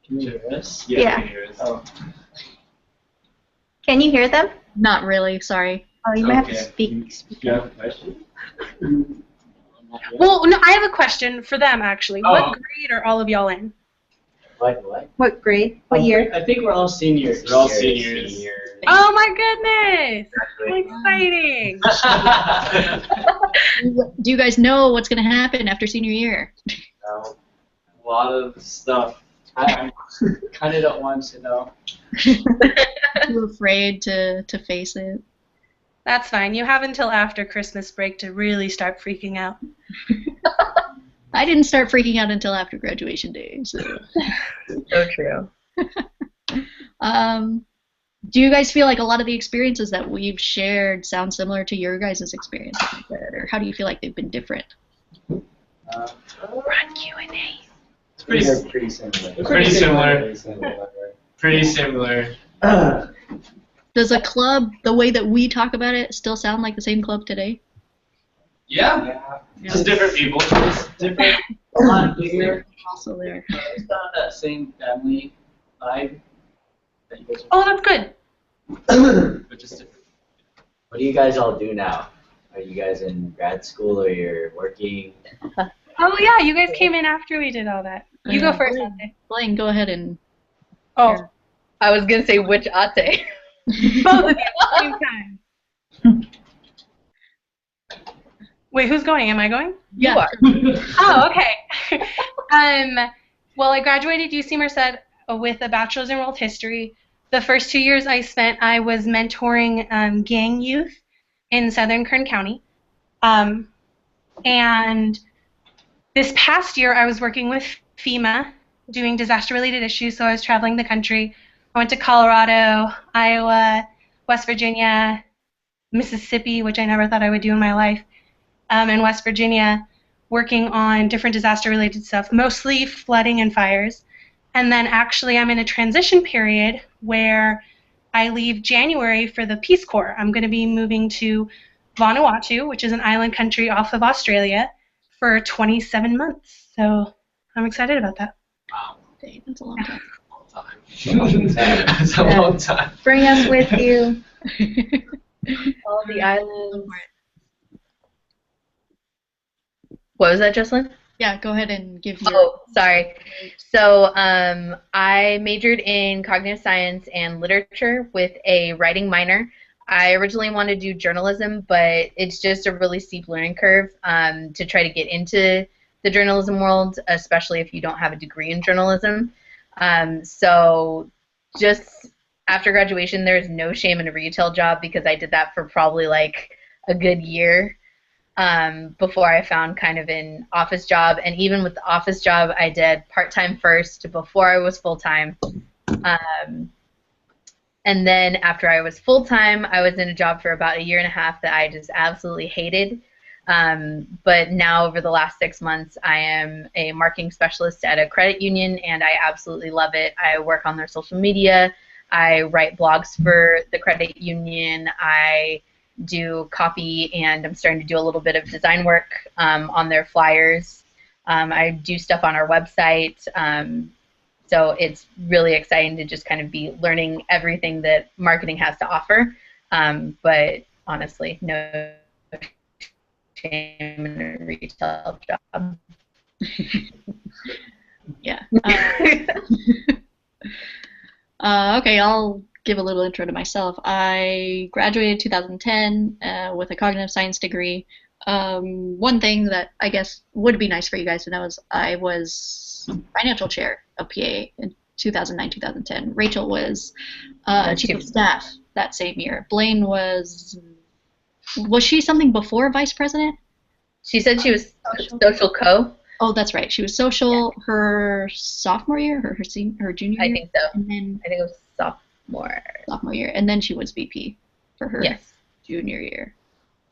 Can you hear us? Yeah, Yeah. you can hear us. Oh. Can you hear them? Not really, sorry. Oh, you might have to Okay. speak. Do you have a question? Well, no, I have a question for them, actually. Oh. What grade are all of y'all in? What? What grade? What year? I think we're all seniors. We're all seniors. Oh my goodness! How exciting! Do you guys know what's going to happen after senior year? A lot of stuff. I kind of don't want to know. Too afraid to face it? That's fine. You have until after Christmas break to really start freaking out. I didn't start freaking out until after graduation day. So, So true. do you guys feel like a lot of the experiences that we've shared sound similar to your guys' experiences, or how do you feel like they've been different? Run Q&A. It's pretty, They're pretty similar. Pretty similar. Pretty similar. pretty similar. Does a club, the way that we talk about it, still sound like the same club today? Yeah, just different people. It's different. A lot bigger. Also there. It's not that same family vibe that you guys Oh, that's good. But just different. What do you guys all do now? Are you guys in grad school or you're working? Oh yeah, you guys came in after we did all that. You go first, Ate. Blaine, go ahead and. Oh, I was gonna say which Ate. both of you at the same time. Wait, who's going? Am I going? Yeah. Oh, okay. Well, I graduated UC Merced with a bachelor's in world history. The first 2 years I was mentoring gang youth in southern Kern County. And this past year, I was working with FEMA doing disaster-related issues, so I was traveling the country. I went to Colorado, Iowa, West Virginia, Mississippi, which I never thought I would do in my life, and West Virginia, working on different disaster-related stuff, mostly flooding and fires. And then actually I'm in a transition period where I leave January for the Peace Corps. I'm going to be moving to Vanuatu, which is an island country off of Australia, for 27 months. So I'm excited about that. Wow. Dang, that's a long time. That's a long time. Bring us with you. All the islands. What was that, Jocelyn? Yeah, go ahead and give your. Oh, sorry. So I majored in cognitive science and literature with a writing minor. I originally wanted to do journalism, but it's just a really steep learning curve to try to get into the journalism world, especially if you don't have a degree in journalism. So just after graduation, there's no shame in a retail job because I did that for probably like a good year. Before I found kind of an office job, and even with the office job, I did part-time first before I was full-time, and then after I was full-time, I was in a job for about a year and a half that I just absolutely hated, but now over the last 6 months, I am a marketing specialist at a credit union, and I absolutely love it. I work on their social media, I write blogs for the credit union, I do copy, and I'm starting to do a little bit of design work on their flyers. I do stuff on our website, so it's really exciting to just kind of be learning everything that marketing has to offer, but honestly, no shame in a retail job. Yeah. Okay, I'll give a little intro to myself. I graduated 2010 with a cognitive science degree. one thing that I guess would be nice for you guys to know is I was financial chair of PA in 2009, 2010. Rachel was chief of staff that same year. Blaine was she something before vice president? She said she was social co. Oh, that's right. She was social her sophomore year, her junior year. I think so. And then I think it was sophomore year, and then she was VP for her Yes. junior year.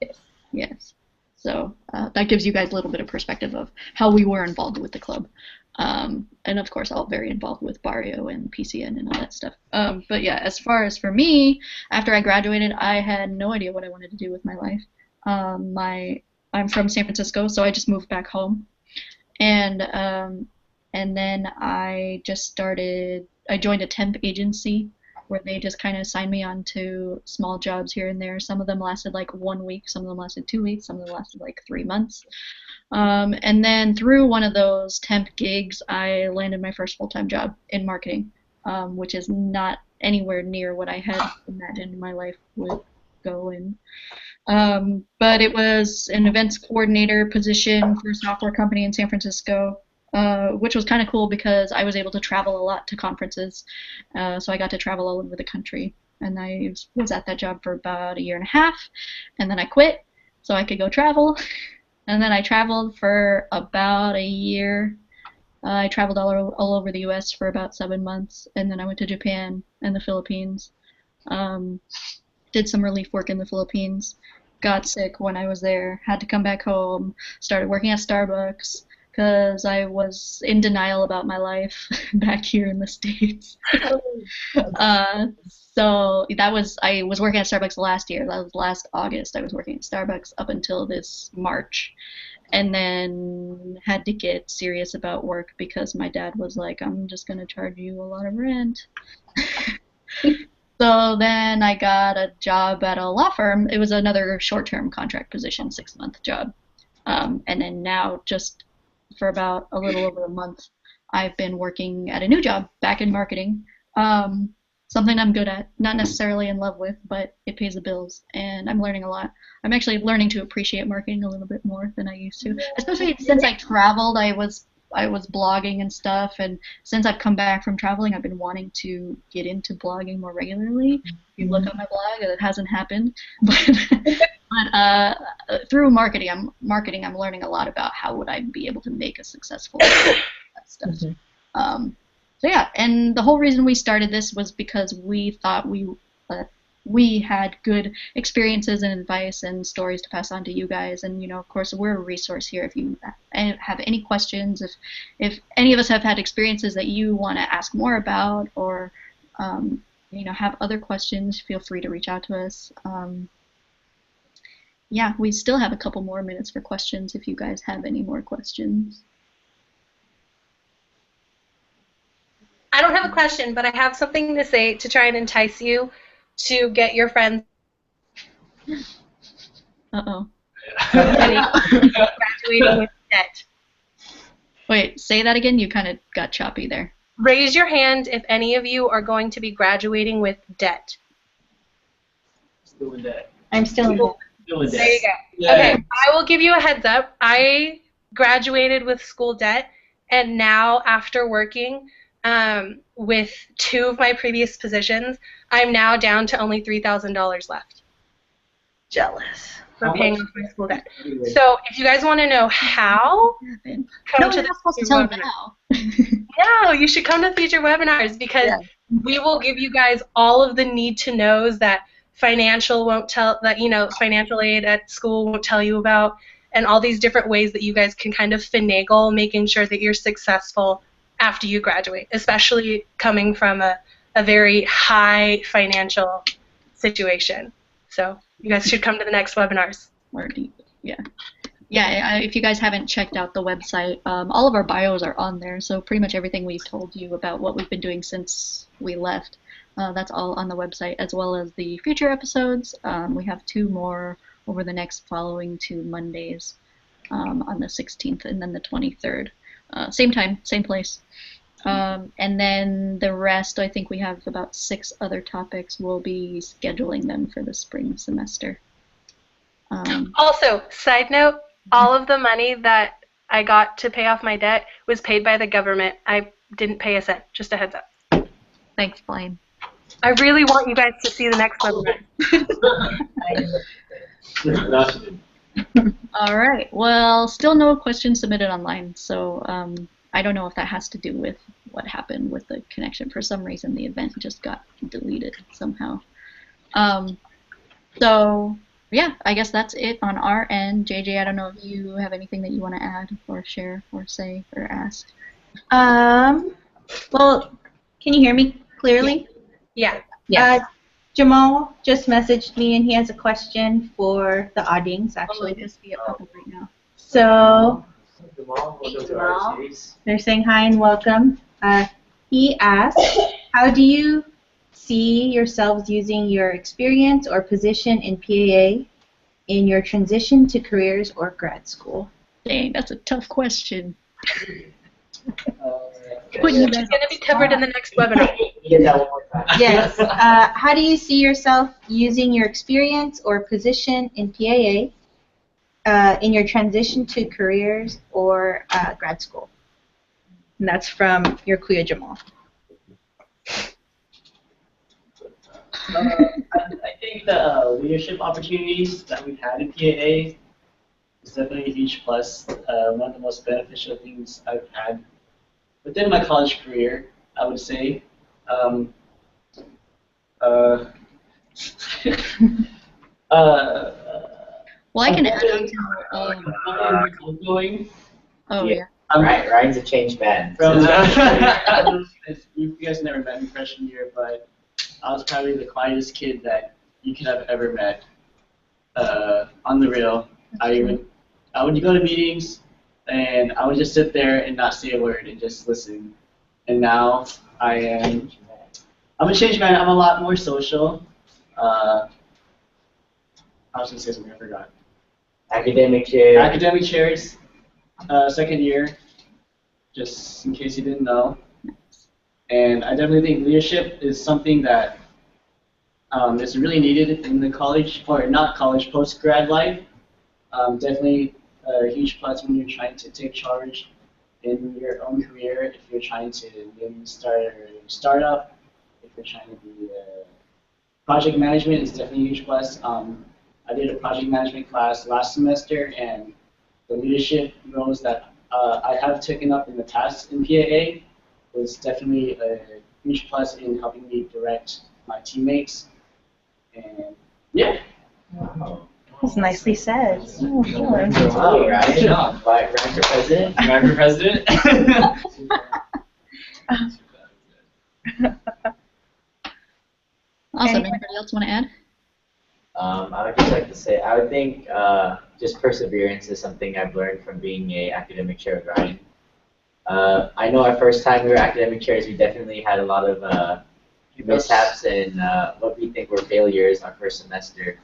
Yes. Yes. So that gives you guys a little bit of perspective of how we were involved with the club. And of course, all very involved with Barrio and PCN and all that stuff. But yeah, as far as for me, after I graduated, I had no idea what I wanted to do with my life. I'm from San Francisco, so I just moved back home. And then I joined a temp agency where they just kind of signed me on to small jobs here and there. Some of them lasted like 1 week, some of them lasted 2 weeks, some of them lasted like 3 months. And then through one of those temp gigs, I landed my first full-time job in marketing, which is not anywhere near what I had imagined my life would go in. But it was an events coordinator position for a software company in San Francisco, which was kind of cool because I was able to travel a lot to conferences. So I got to travel all over the country. And I was at that job for about 1.5 years, and then I quit so I could go travel. And then I traveled for about a year. I traveled all over the U.S. for about 7 months, and then I went to Japan and the Philippines. Did some relief work in the Philippines. Got sick when I was there. Had to come back home. Started working at Starbucks because I was in denial about my life back here in the States. So I was working at Starbucks last year. That was last August. I was working at Starbucks up until this March. And then had to get serious about work because my dad was like, I'm just going to charge you a lot of rent. So then I got a job at a law firm. It was another short-term contract position, 6-month job. And then now, just for about a little over a month, I've been working at a new job back in marketing. Something I'm good at, not necessarily in love with, but it pays the bills, and I'm learning a lot. I'm actually learning to appreciate marketing a little bit more than I used to, especially since I traveled. I was blogging and stuff, and since I've come back from traveling, I've been wanting to get into blogging more regularly. If you look on my blog, it hasn't happened, but through marketing, I'm learning a lot about how would I be able to make a successful that stuff. Mm-hmm. So yeah, and the whole reason we started this was because we thought we had good experiences and advice and stories to pass on to you guys, and of course we're a resource here if you have any questions, if any of us have had experiences that you want to ask more about, or have other questions, feel free to reach out to us. Yeah, we still have a couple more minutes for questions if you guys have any more questions. I don't have a question, but I have something to say to try and entice you to get your friends. Uh-oh. Graduating with debt. Wait, say that again? You kind of got choppy there. Raise your hand if any of you are going to be graduating with debt. Still in debt. I'm still in debt. Still in debt. There you go. Yeah. Okay, I will give you a heads up. I graduated with school debt, and now after working with 2 of my previous positions, I'm now down to only $3,000 left. Jealous. For paying off my school debt. So if you guys want to know how, come to the supposed to tell now. No, you should come to future webinars because we will give you guys all of the need to knows that financial aid at school won't tell you about, and all these different ways that you guys can kind of finagle making sure that you're successful after you graduate, especially coming from a very high financial situation. So you guys should come to the next webinars. More deep, yeah. Yeah, if you guys haven't checked out the website, all of our bios are on there, so pretty much everything we've told you about what we've been doing since we left, that's all on the website, as well as the future episodes. We have 2 more over the next following 2 Mondays, on the 16th and then the 23rd. Same time, same place. And then the rest, I think we have about 6 other topics. We'll be scheduling them for the spring semester. Also, side note, all of the money that I got to pay off my debt was paid by the government. I didn't pay a cent. Just a heads up. Thanks, Blaine. I really want you guys to see the next webinar. All right. Well, still no questions submitted online, so I don't know if that has to do with what happened with the connection. For some reason, the event just got deleted somehow. So yeah, I guess that's it on our end. JJ, I don't know if you have anything that you want to add or share or say or ask. Well, can you hear me clearly? Yeah. Jamal just messaged me and he has a question for the audience, actually. It just be a pop-up right now. So Jamal, welcome to our series. they're saying hi and welcome. He asked, how do you see yourselves using your experience or position in PAA in your transition to careers or grad school? Dang, that's a tough question. It's going to be covered in the next webinar. Get that one more time. Yes. How do you see yourself using your experience or position in PAA in your transition to careers or grad school? And that's from your Kuya Jamal. I think the leadership opportunities that we've had in PAA is definitely a huge plus. One of the most beneficial things I've had within my college career, I would say. Well, I can add on to. Going. Oh yeah. Ryan's a changed man. From if you guys never met me freshman year, but I was probably the quietest kid that you could have ever met. On the real, I would go to meetings and I would just sit there and not say a word and just listen. And now I'm a changed man. I'm a lot more social. I was gonna say something I forgot. Academic chair. Academic chairs. Second year, just in case you didn't know. And I definitely think leadership is something that is really needed in the college, or not college, post-grad life. Definitely a huge plus when you're trying to take charge in your own career, if you're trying to maybe start a startup, if you're trying to be project management is definitely a huge plus. I did a project management class last semester, and the leadership roles that I have taken up in the past in PAA was definitely a huge plus in helping me direct my teammates. And yeah. Wow. That's nicely said. Wow, Ryan. Ryan for president. Ryan for president. Awesome. Anybody else want to add? I would just like to say, I would think just perseverance is something I've learned from being a academic chair with Ryan. I know our first time we were academic chairs, we definitely had a lot of mishaps and what we think were failures our first semester.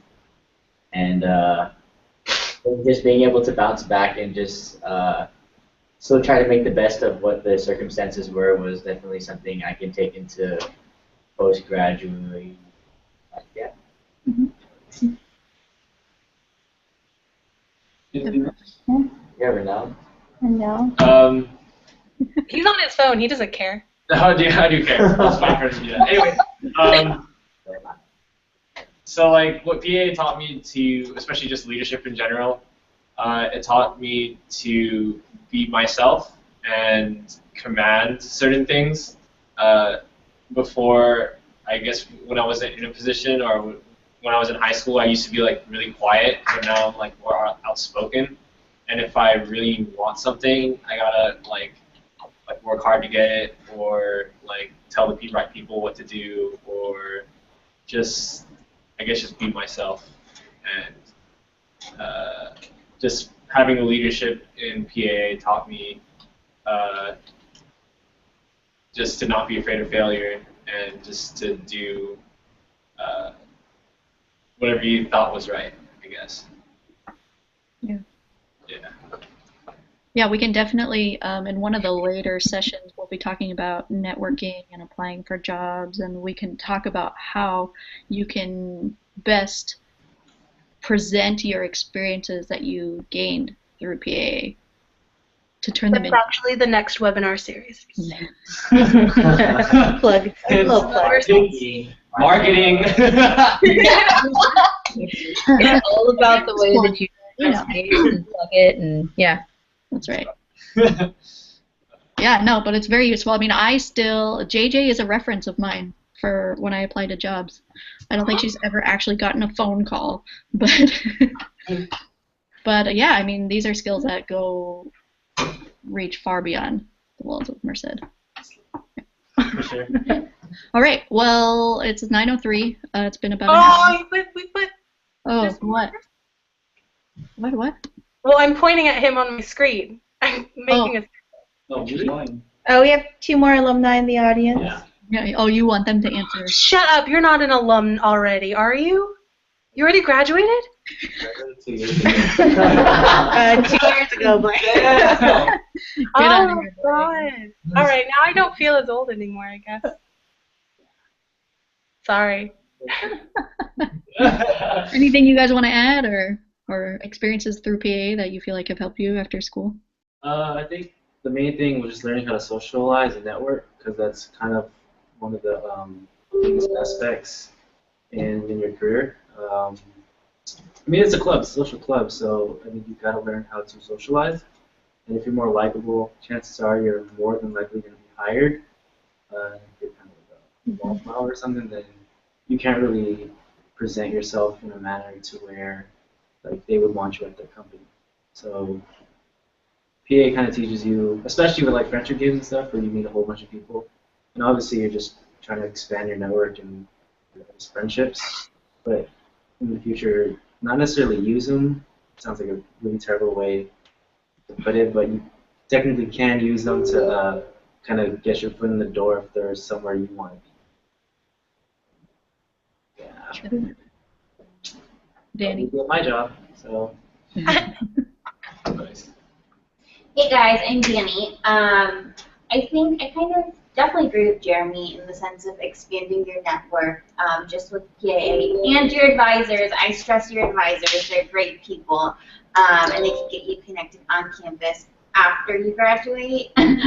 And just being able to bounce back and just still try to make the best of what the circumstances were was definitely something I can take into postgraduate. Yeah. Mm-hmm. You never know. I know. He's on his phone. He doesn't care. I do care. That's my friend to do that. Anyway, so like what PA taught me to, especially just leadership in general, it taught me to be myself and command certain things. Before, I guess when I wasn't in a position or when I was in high school, I used to be like really quiet, but now I'm like more outspoken. And if I really want something, I gotta like work hard to get it, or like tell the right people what to do, or just I guess just be myself. And just having the leadership in PAA taught me just to not be afraid of failure and just to do whatever you thought was right, I guess. Yeah. Yeah. Yeah, we can definitely, in one of the later sessions, we'll be talking about networking and applying for jobs, and we can talk about how you can best present your experiences that you gained through PAA to turn them That's into. actually the next webinar series. Plug. Little plug. Marketing. It's all about the way that you space and plug it, and yeah. That's right. Yeah, no, but it's very useful. I mean, JJ is a reference of mine for when I apply to jobs. I don't think she's ever actually gotten a phone call, but yeah, I mean, these are skills that reach far beyond the walls of Merced. For sure. All right, well, it's 9:03. It's been about an hour. Wait. Oh, what? What? Well, I'm pointing at him on my screen. I'm making a. Oh, really? Oh, we have 2 more alumni in the audience. Yeah. Oh, you want them to answer? Shut up! You're not an alum already, are you? You already graduated? 2 years ago. 2 years ago, Blaine. Get out of Oh here. God! All right, now I don't feel as old anymore. I guess. Sorry. Anything you guys want to add, or experiences through PA that you feel like have helped you after school? I think the main thing was just learning how to socialize and network, because that's kind of one of the biggest aspects in your career. I mean, it's a club, social club, so I mean, you gotta learn how to socialize. And if you're more likable, chances are you're more than likely going to be hired. If you're kind of a wallflower or something, then you can't really present yourself in a manner to where like they would want you at their company. So PA kind of teaches you, especially with like friendship games and stuff, where you meet a whole bunch of people, and obviously you're just trying to expand your network and your friendships. But in the future, not necessarily use them. It sounds like a really terrible way to put it, but you technically can use them to kind of get your foot in the door if there's somewhere you want to be. Yeah. Danny. That'll be my job. So. Nice. Hey guys, I'm Danny. I think I kind of definitely agree with Jeremy in the sense of expanding your network, just with PAA and your advisors. I stress your advisors; they're great people, and they can get you connected on campus after you graduate. And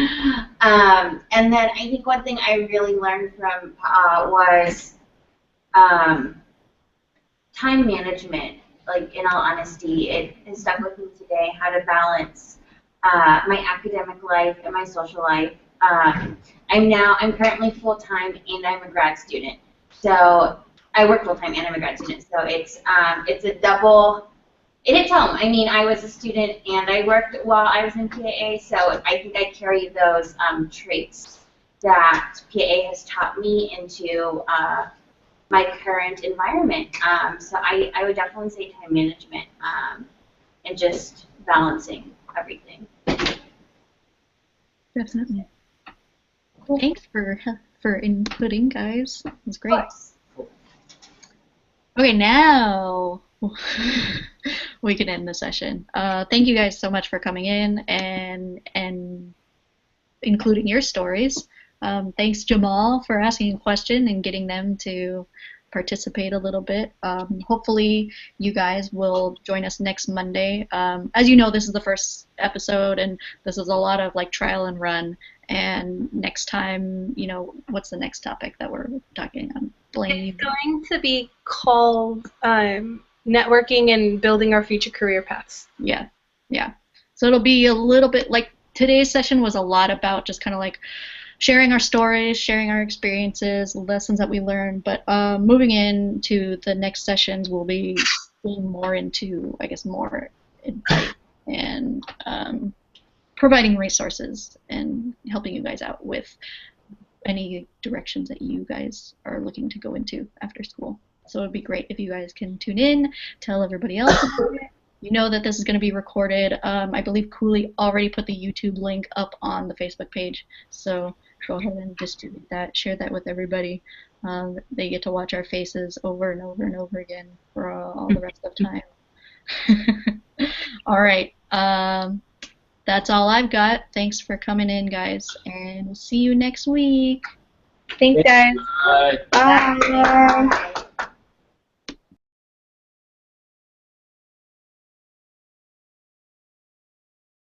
then I think one thing I really learned from was time management. Like, in all honesty, it has stuck with me today, how to balance my academic life and my social life. I'm currently full-time and I'm a grad student. So I work full-time and I'm a grad student. So it's a double, it hits home. I mean, I was a student and I worked while I was in PAA, so I think I carry those traits that PAA has taught me into my current environment. So I would definitely say time management and just balancing everything. Definitely. Thanks for inputting, guys. It was great. Okay, now we can end the session. Thank you guys so much for coming in and including your stories. Thanks, Jamal, for asking a question and getting them to participate a little bit. Hopefully you guys will join us next Monday. As you know, this is the first episode and this is a lot of like trial and run. And next time, you know, what's the next topic that we're talking on? Blaine? It's going to be called networking and building our future career paths. Yeah. So it'll be a little bit like today's session was a lot about just kind of like sharing our stories, sharing our experiences, lessons that we learned. But moving into the next sessions, we'll be going more into, I guess, more insight and providing resources and helping you guys out with any directions that you guys are looking to go into after school. So it'd be great if you guys can tune in, tell everybody else about it. You know that this is going to be recorded. I believe Cooley already put the YouTube link up on the Facebook page. So go ahead and distribute that, share that with everybody. They get to watch our faces over and over and over again for all the rest of time. All right. That's all I've got. Thanks for coming in, guys, and we'll see you next week. Thanks, guys. Bye. Bye.